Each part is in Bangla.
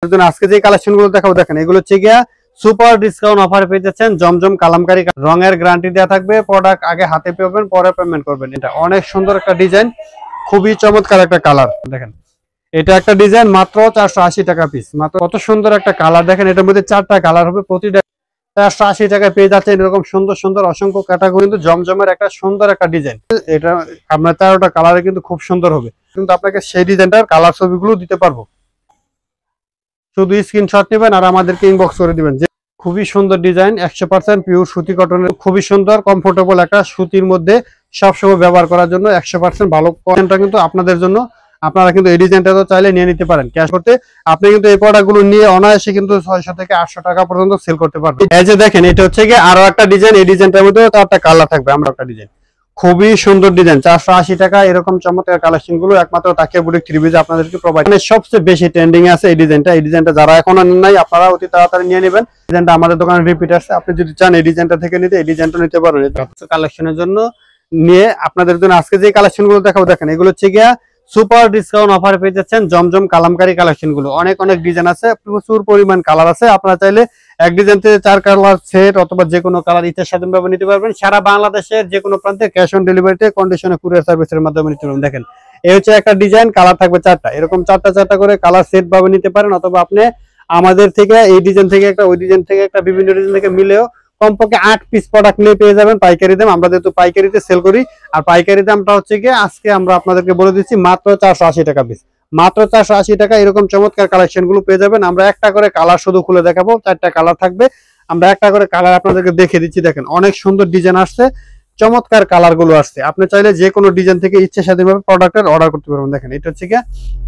আজকে যে কালেকশন গুলো দেখাবো দেখেন এগুলো হচ্ছে গিয়া সুপার ডিসকাউন্ট অফার পেয়ে যাচ্ছেন। জমজম কালামকারী রঙের গ্যারান্টি দেওয়া থাকবে। প্রোডাক্ট আগে হাতে পাবেন, পরে পেমেন্ট করবেন। এটা অনেক সুন্দর একটা ডিজাইন, খুবই চমৎকার একটা কালার। দেখেন এটা একটা ডিজাইন, মাত্র 480 টাকা পিস। মাত্র কত সুন্দর একটা কালার দেখেন। এটার মধ্যে 4টা কালার হবে, প্রতিটা 480 টাকায় পেয়ে যাচ্ছেন। এরকম সুন্দর সুন্দর অসংখ্য ক্যাটাগরি কিন্তু জমজমের একটা সুন্দর একটা ডিজাইন। এটা আপনার 4টা কালারে কিন্তু খুব সুন্দর হবে, কিন্তু আপনাকে সেই ডিজাইনটার কালার ছবিগুলো দিতে পারবো। শুধু স্ক্রিনশট নেবেন আর আমাদেরকে ইনবক্স করে দিবেন। যে খুবই সুন্দর ডিজাইন, 100% পিওর সুতি কটনের, খুবই সুন্দর কমফোর্টেবল একটা সুতির মধ্যে সবসময় ব্যবহার করার জন্য 100% ভালো কটনটা কিন্তু আপনাদের জন্য। আপনারা কিন্তু এই ডিজাইনটা তো চাইলে নিয়ে নিতে পারেন ক্যাশ করতে। আপনি কিন্তু এই প্রোডাক্টগুলো নিয়ে অনায়াসে কিন্তু 600 থেকে 800 টাকা পর্যন্ত সেল করতে পারবেন। এই যে দেখেন এটা হচ্ছে কি আরো একটা ডিজাইন। এই ডিজাইনটার মধ্যে 4টা কালার থাকবে। আমরা একটা ডিজাইন, খুবই সুন্দর ডিজাইন, 480 টাকা। এরকম চমৎকার কালেকশন গুলো একমাত্র তাকিয়া বুটিক থ্রিপিজে আপনাদেরকে প্রোভাইড। মানে সবচেয়ে বেশি ট্রেন্ডিং আছে এই ডিজাইনটা। এই ডিজাইনটা যারা এখনো নেন নাই আপনারা অতি তাড়াতাড়ি নিয়ে নেবেন। ডিজাইনটা আমাদের দোকানে রিপিট আছে। আপনি যদি চান এই ডিজাইনটা থেকে নিতে, এই ডিজাইনটা নিতে পারেন। কালেকশনের জন্য নিয়ে আপনাদের জন্য আজকে যে কালেকশন গুলো দেখাবো দেখেন এগুলো হচ্ছে গিয়া সুপার ডিসকাউন্ট অফার পেয়ে যাচ্ছেন। জমজম কালামকারী কালেকশন গুলো অনেক অনেক ডিজাইন আছে, প্রচুর পরিমাণ কালার আছে। আপনারা চাইলে এক ডিজাইন থেকে 4 কালার সেট অথবা যে কোনো কালার ইচ্ছা স্বাধীনভাবে নিতে পারবেন। সারা বাংলাদেশের যে কোনো প্রান্তে ক্যাশ অন ডেলিভারিতে কন্ডিশনে কুরিয়ার সার্ভিসের মাধ্যমে নিতে পারবেন। দেখেন এই হচ্ছে একটা ডিজাইন, কালার থাকবে 4টা। এরকম 4টা করে কালার সেট ভাবে নিতে পারেন, অথবা আপনি আমাদের থেকে এই ডিজাইন থেকে একটা, ওই ডিজাইন থেকে একটা, বিভিন্ন ডিজাইন থেকে মিলেও কমপক্ষে 8 পিস প্রোডাক্ট নিয়ে পেয়ে যাবেন পাইকারি দাম। আমরা যেহেতু পাইকারিতে সেল করি, আর পাইকারি দামটা হচ্ছে গিয়ে আজকে আমরা আপনাদেরকে বলে দিচ্ছি মাত্র 480 টাকা পিস। মাত্র 480 টাকা এরকম চমৎকার কালেকশন গুলো পেয়ে যাবেন। আমরা একটা করে কালার শুধু খুলে দেখাবো, 4টা কালার থাকবে। আমরা একটা করে কালার আপনাদেরকে দেখে দিচ্ছি। দেখেন অনেক সুন্দর ডিজাইন আসছে, চমৎকার কালার গুলো আসছে। আপনি চাইলে যে কোনো ডিজাইন থেকে ইচ্ছে স্বাধীনভাবে প্রোডাক্টের অর্ডার করতে পারবেন। দেখেন এটা হচ্ছে গিয়ে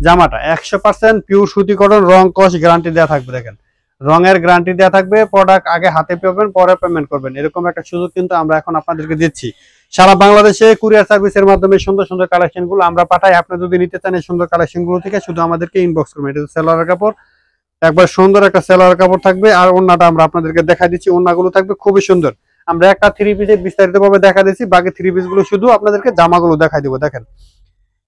জামাটা 100% পিওর সুতি কটন, রং কস গ্যারান্টি দেওয়া থাকবে। দেখেন রঙের গ্যারান্টি দেওয়া থাকবে। প্রোডাক্ট আগে হাতে পাবেন, পরে পেমেন্ট করবেন। এরকম একটা সুযোগ কিন্তু আমরা এখন আপনাদেরকে দিচ্ছি। সারা বাংলাদেশে কুরিয়ার সার্ভিসের মাধ্যমে সুন্দর সুন্দর কালেকশন গুলো আমরা পাঠাই। আপনি যদি নিতে চান এই সুন্দর কালেকশন গুলো থেকে, শুধু আমাদেরকে ইনবক্স করবেন। এটা সেলোয়ার কাপড়, একবার সুন্দর একটা সেলোয়ার কাপড় থাকবে। আর ওন্নাটা আমরা আপনাদেরকে দেখা দিচ্ছি, ওন্নাগুলো থাকবে খুবই সুন্দর। আমরা একটা 3 পিসের বিস্তারিত ভাবে দেখা দিচ্ছি, বাকি 3 পিস গুলো শুধু আপনাদেরকে জামাগুলো দেখাই দিব। দেখেন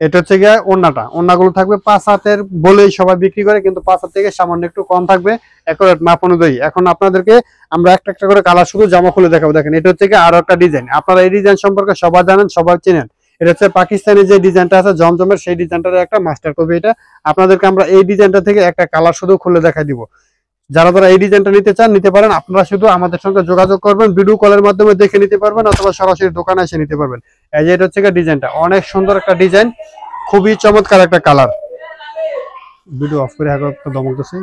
এটা হচ্ছে গিয়ে ওন্নাটা, ওন্নাগুলো থাকবে 5 হাতের বলেই সবাই বিক্রি করে, কিন্তু 5 হাত থেকে সামান্য একটু কম থাকবে একুরেট মাপ অনুযায়ী। এখন আপনাদেরকে আমরা একটা একটা করে কালার শুধু জামা খুলে দেখাবো। দেখেন এটা হচ্ছে গিয়ে আরো একটা ডিজাইন। আপনারা এই ডিজাইন সম্পর্কে সবাই জানেন, সবাই চেনেন। এটা হচ্ছে পাকিস্তানি যে ডিজাইনটা আছে জমজমের, সেই ডিজাইনটার একটা মাস্টার কপি। এটা আপনাদেরকে আমরা এই ডিজাইনটা থেকে একটা কালার শুধু খুলে দেখাই দিব। যারা যারা এই ডিজাইনটা নিতে চান নিতে পারেন। আপনারা শুধু আমাদের সঙ্গে যোগাযোগ করবেন, ভিডিও কলের মাধ্যমে দেখে নিতে পারবেন, অথবা সরাসরি দোকানে এসে নিতে পারবেন। এই যে এটা হচ্ছে ডিজাইনটা, অনেক সুন্দর একটা ডিজাইন, খুবই চমৎকার একটা কালার। ভিডিও অফ করে একটা দমকতেছি।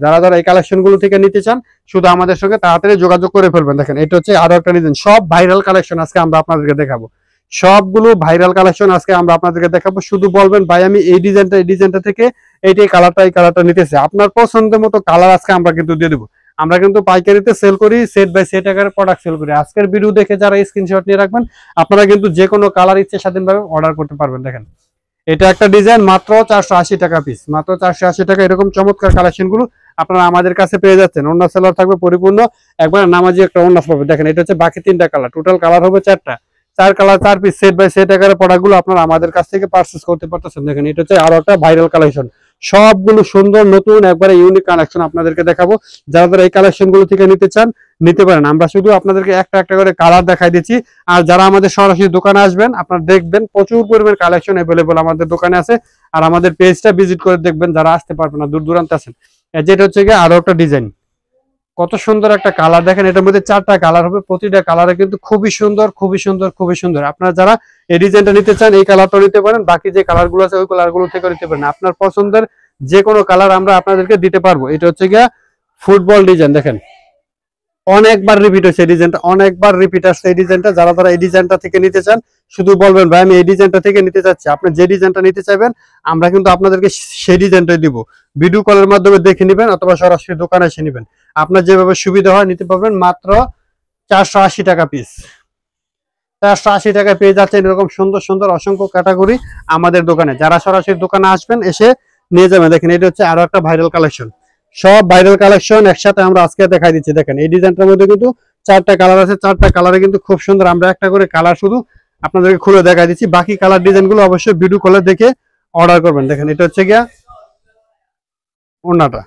যারা যারা এই কালেকশন গুলো থেকে নিতে চান শুধু আমাদের সঙ্গে তাড়াতাড়ি যোগাযোগ করে ফেলবেন। দেখেন এটা হচ্ছে আরো একটা ডিজাইন, সব ভাইরাল কালেকশন আজকে আমরা আপনাদেরকে দেখাবো। সবগুলো ভাইরাল কালেকশন আজকে আমরা আপনাদেরকে দেখাবো। শুধু বলবেন ভাই আমি এই ডিজাইনটা থেকে এইটাই কালারটা, এই কালারটা নিতেছে, আপনার পছন্দের মতো কালার আজকে আমরা কিন্তু দিয়ে দেবো। আমরা কিন্তু পাইকারিতে সেল করি, সেট বাই সেট আকারে প্রোডাক্ট সেল করি। আজকের ভিডিও দেখে যারা স্ক্রিনশট নিয়ে রাখবেন, আপনারা কিন্তু যে কোনো কালার ইচ্ছে স্বাধীনভাবে অর্ডার করতে পারবেন। দেখেন এটা একটা ডিজাইন, মাত্র 480 টাকা পিস। মাত্র 480 টাকা এরকম চমৎকার কালেকশন গুলো আপনারা আমাদের কাছে পেয়ে যাচ্ছেন। ওন্না সেলার থাকবে পরিপূর্ণ, একবার নামাজি একটা ওন্না পাবে। দেখেন এটা হচ্ছে বাকি 3টা কালার, টোটাল কালার হবে 4টা। 4 colour 4 piece set by set আকারে প্রোডাক্ট গুলো আপনারা আমাদের কাছ থেকে পারচেজ করতে পারতেছেন। দেখেন এটা হচ্ছে আরো একটা ভাইরাল কালেকশন, সবগুলো সুন্দর নতুন একবারে ইউনিক কালেকশন আপনাদেরকে দেখাবো। যারা যারা এই কালেকশন গুলো থেকে নিতে চান নিতে পারেন। আমরা শুধু আপনাদেরকে একটা একটা করে কালার দেখাই দিচ্ছি। আর যারা আমাদের সরাসরি দোকানে আসবেন, আপনারা দেখবেন প্রচুর পরিমাণ কালেকশন অ্যাভেলেবল আমাদের দোকানে আছে। আর আমাদের পেজটা ভিজিট করে দেখবেন যারা আসতে পারবেন না, দূর দূরান্তে আছেন। যেটা হচ্ছে গিয়ে আরো একটা ডিজাইন, কত সুন্দর একটা কালার। দেখেন এটার মধ্যে 4টা কালার হবে, প্রতিটা কালারে কিন্তু খুবই সুন্দর, খুবই সুন্দর, খুবই সুন্দর। আপনারা যারা এই ডিজাইনটা নিতে চান এই কালারটা নিতে পারেন, বাকি যে কালার গুলো আছে ওই কালার গুলো থেকে নিতে পারেন। আপনার পছন্দের যে কোনো কালার আমরা আপনাদেরকে দিতে পারবো। এটা হচ্ছে গিয়া ফুটবল ডিজাইন। দেখেন অনেকবার রিপিট হয়েছে এই ডিজাইনটা, অনেকবার রিপিট আসছে এই ডিজাইনটা। যারা যারা এই ডিজাইনটা থেকে নিতে চান শুধু বলবেন ভাই আমি এই ডিজাইনটা থেকে নিতে চাচ্ছি। আপনি যে ডিজাইনটা নিতে চাইবেন আমরা কিন্তু আপনাদেরকে সেই ডিজাইনটাই দিব। ভিডিও কলের মাধ্যমে দেখে নেবেন, অথবা সরাসরি দোকানে এসে নেবেন। আপনার যেভাবে সুবিধা হয় নিতে পারবেন। মাত্র 480 টাকা পিস। 480 টাকায় পেয়ে যাচ্ছেন এরকম সুন্দর সুন্দর অসংখ্য ক্যাটাগরি আমাদের দোকানে। যারা সরাসরি দোকানে আসবেন এসে নিয়ে যাবেন। দেখেন এটা হচ্ছে আরো একটা ভাইরাল কালেকশন, সব ভাইরাল কালেকশন একসাথে আমরা আজকে দেখাই দিচ্ছি। দেখেন এই ডিজাইনটার মধ্যে কিন্তু 4টা কালার আছে, 4টা কালারে কিন্তু খুব সুন্দর। আমরা একটা করে কালার শুধু আপনাদেরকে খুলে দেখাই দিচ্ছি, বাকি কালার ডিজাইন গুলো অবশ্যই ভিডিও কলে দেখে অর্ডার করবেন। দেখেন এটা হচ্ছে গিয়া ওড়নাটা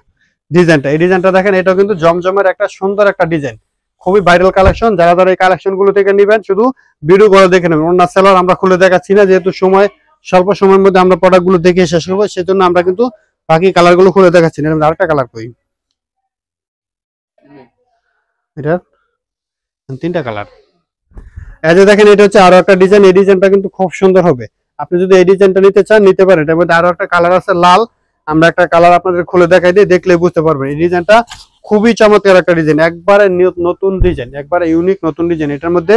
ডিজাইনটা, এই ডিজাইনটা দেখেন, এটাও কিন্তু জমজমের একটা সুন্দর একটা ডিজাইন, খুবই ভাইরাল কালেকশন। যারা যারা এই কালেকশন গুলো থেকে নিবেন শুধু ভিডিও করে দেখে নেবেন। ওড়না সেলার আমরা খুলে দেখাচ্ছি না, যেহেতু স্বল্প সময়ের মধ্যে আমরা প্রোডাক্ট গুলো দেখে শেষ করবো, সেজন্য আমরা কিন্তু বাকি কালার গুলো খুলে দেখাচ্ছি না। আরেকটা কালার কই, এটা 3টা কালার। এই যে দেখেন, এটা হচ্ছে আরো একটা ডিজাইন, এই ডিজাইনটা কিন্তু খুব সুন্দর হবে। আপনি যদি এই ডিজাইনটা নিতে চান নিতে পারেন। এটার মধ্যে আরো একটা কালার আছে লাল, আমরা একটা কালার আপনাদের খুলে দেখাই দিই, দেখলে বুঝতে পারবেন। এই ডিজাইনটা খুবই চমৎকার একটা ডিজাইন, একবারে নতুন ডিজাইন, একবারে ইউনিক নতুন ডিজাইন। এটার মধ্যে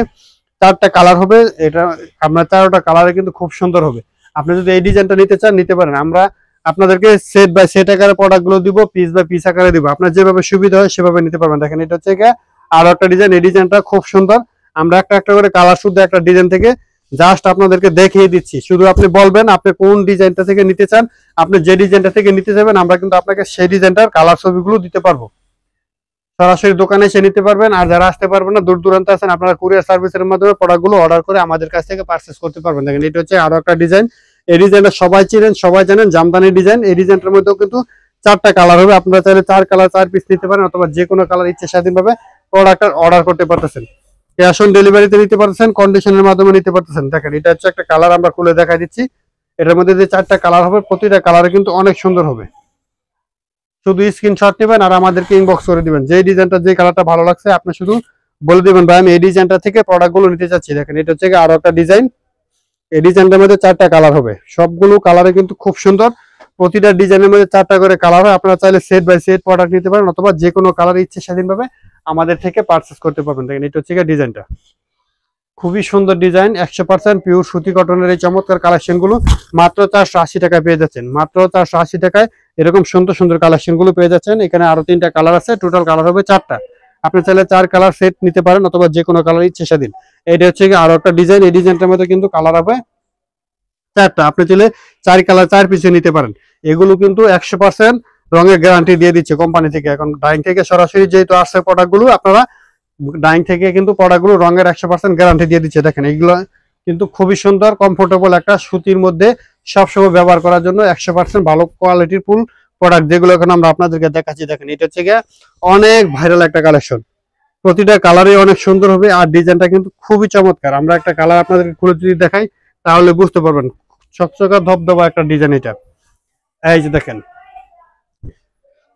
4টা কালার হবে, এটা আপনার 4টা কালারে কিন্তু খুব সুন্দর হবে। আপনি যদি এই ডিজাইনটা নিতে চান নিতে পারেন। আমরা আপনাদেরকে সেট বাই সেট আকারে প্রোডাক্ট গুলো দিব, পিস বাই পিস আকারে দিব, আপনার যেভাবে সুবিধা হয় সেভাবে নিতে পারবেন। দেখেন, এটা হচ্ছে আরো একটা ডিজাইন, এই ডিজাইনটা খুব সুন্দর। আমরা একটা একটা করে কালার শুদ্ধ একটা ডিজাইন থেকে জাস্ট আপনাদেরকে দেখিয়ে দিচ্ছি, শুধু আপনি বলবেন আপনি কোন ডিজাইনটা থেকে নিতে চান। আপনি যে ডিজাইনটা থেকে নিতে যাবেন আমরা কিন্তু আপনাকে সেই ডিজাইনটার কালার ছবিগুলো দিতে পারবো, সরাসরি দোকানে এসে নিতে পারবেন। আর যারা আসতে পারবেন না, দূর দূরান্তে আছেন, আপনারা কুরিয়ার সার্ভিসের মাধ্যমে প্রোডাক্টগুলো অর্ডার করে আমাদের কাছ থেকে পারচেজ করতে পারবেন। দেখেন, এটা হচ্ছে আরো একটা ডিজাইন, এই ডিজাইনটা সবাই চিনেন, সবাই জানেন, জামদানি ডিজাইন। এই ডিজাইনটার মধ্যেও কিন্তু 4টা কালার হবে, আপনারা চাইলে 4 কালার 4 পিস নিতে পারেন, অথবা যে কোনো কালার ইচ্ছে স্বাধীনভাবে প্রোডাক্ট অর্ডার করতে পারতেছেন। ক্যাশ অন ডেলিভারিতে নিতে পারতেছেন, কন্ডিশনের মাধ্যমে নিতে পারতেছেন। দেখেন, এটা হচ্ছে একটা কালার, আমরা খুলে দেখা দিচ্ছি। এটার মধ্যে যে 4টা কালার হবে, প্রতিটা কালারে কিন্তু অনেক সুন্দর হবে। শুধু স্ক্রিনশট নেবেন আর আমাদেরকে ইনবক্স করে দিবেন, যে ডিজাইনটা যে কালারটা ভালো লাগছে আপনি শুধু বলে দিবেন ভাই আমি এই ডিজাইনটা থেকে প্রোডাক্টগুলো নিতে চাচ্ছি। দেখেন, এটা হচ্ছে আরো একটা ডিজাইন, এই ডিজাইনটার মধ্যে 4টা কালার হবে, সবগুলো কালারে কিন্তু খুব সুন্দর। প্রতিটা ডিজাইনের মধ্যে 4টা করে কালার হয়, আপনারা চাইলে সেট বাই সেট প্রোডাক্ট নিতে পারেন, অথবা যে কোনো কালার ইচ্ছে স্বাধীনভাবে আমাদের থেকে পারচেস করতে পারবেন। দেখেন, এটা হচ্ছে ডিজাইনটা খুবই সুন্দর ডিজাইন, 100% পিওর সুতি কটনের এই চমৎকার কালেকশন গুলো মাত্র 480 টাকায় পেয়ে যাচ্ছেন। মাত্র 480 টাকায় এরকম সুন্দর সুন্দর কালেকশন গুলো পেয়ে যাচ্ছেন। এখানে আরো 3টা কালার আছে, টোটাল কালার হবে 4টা। আপনি চাইলে 4 কালার সেট নিতে পারেন, অথবা যে কোনো কালার ইচ্ছে স্বাধীন। এটা হচ্ছে আরো একটা ডিজাইন, এই ডিজাইনটার মধ্যে কিন্তু কালার হবে 4টা। আপনি চাইলে 4 কালার 4 পিসে নিতে পারেন। এগুলো কিন্তু 100% রঙের গ্যারান্টি দিয়ে দিচ্ছে কোম্পানি থেকে। এখন ডাইং থেকে সরাসরি যেহেতু আসছে প্রোডাক্ট গুলো, আপনারা ডাইং থেকে কিন্তু প্রোডাক্টগুলো রঙের 100% গ্যারান্টি দিয়ে দিচ্ছে। দেখেন, এগুলো কিন্তু খুবই সুন্দর, কমফোর্টেবল একটা সুতির মধ্যে সবসময় ব্যবহার করার জন্য 100% ভালো কোয়ালিটির ফুল প্রোডাক্ট, যেগুলো এখন আমরা আপনাদেরকে দেখাচ্ছি। দেখেন, এটা হচ্ছে অনেক ভাইরাল একটা কালেকশন, প্রতিটা কালারই অনেক সুন্দর হবে, আর ডিজাইনটা কিন্তু খুবই চমৎকার। আমরা একটা কালার আপনাদেরকে খুলে যদি দেখাই তাহলে বুঝতে পারবেন, চকচকা ধবধবা একটা ডিজাইন। এটা এই যে দেখেন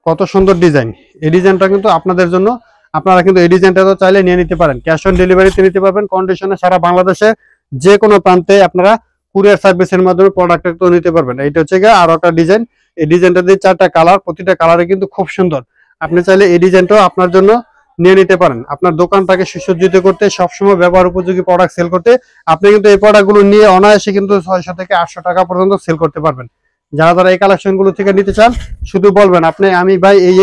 কত সুন্দর ডিজাইন, এই ডিজাইনটা কিন্তু আপনাদের জন্য। আপনারা কিন্তু এই ডিজাইনটা তো চাইলে নিয়ে নিতে পারেন, ক্যাশ অন ডেলিভারিতে নিতে পারবেন, কন্ডিশনে সারা বাংলাদেশে যে কোনো প্রান্তে আপনারা কুরিয়ার সার্ভিসের মাধ্যমে প্রোডাক্ট তো নিতে পারবেন। এইটা হচ্ছে আরো একটা ডিজাইন, এই ডিজাইনটা দিয়ে 4টা কালার, প্রতিটা কালারে কিন্তু খুব সুন্দর। আপনি চাইলে এই ডিজাইনটাও আপনার জন্য নিয়ে নিতে পারেন, আপনার দোকানটাকে সুসজ্জিত করতে, সবসময় ব্যবহার উপযোগী প্রোডাক্ট সেল করতে। আপনি কিন্তু এই প্রোডাক্টগুলো নিয়ে অনায়াসে কিন্তু 600 থেকে 800 টাকা পর্যন্ত সেল করতে পারবেন। যারা যারা এই কালেকশন গুলো থেকে নিতে চান শুধু বলবেন আপনি আমি ভাই এই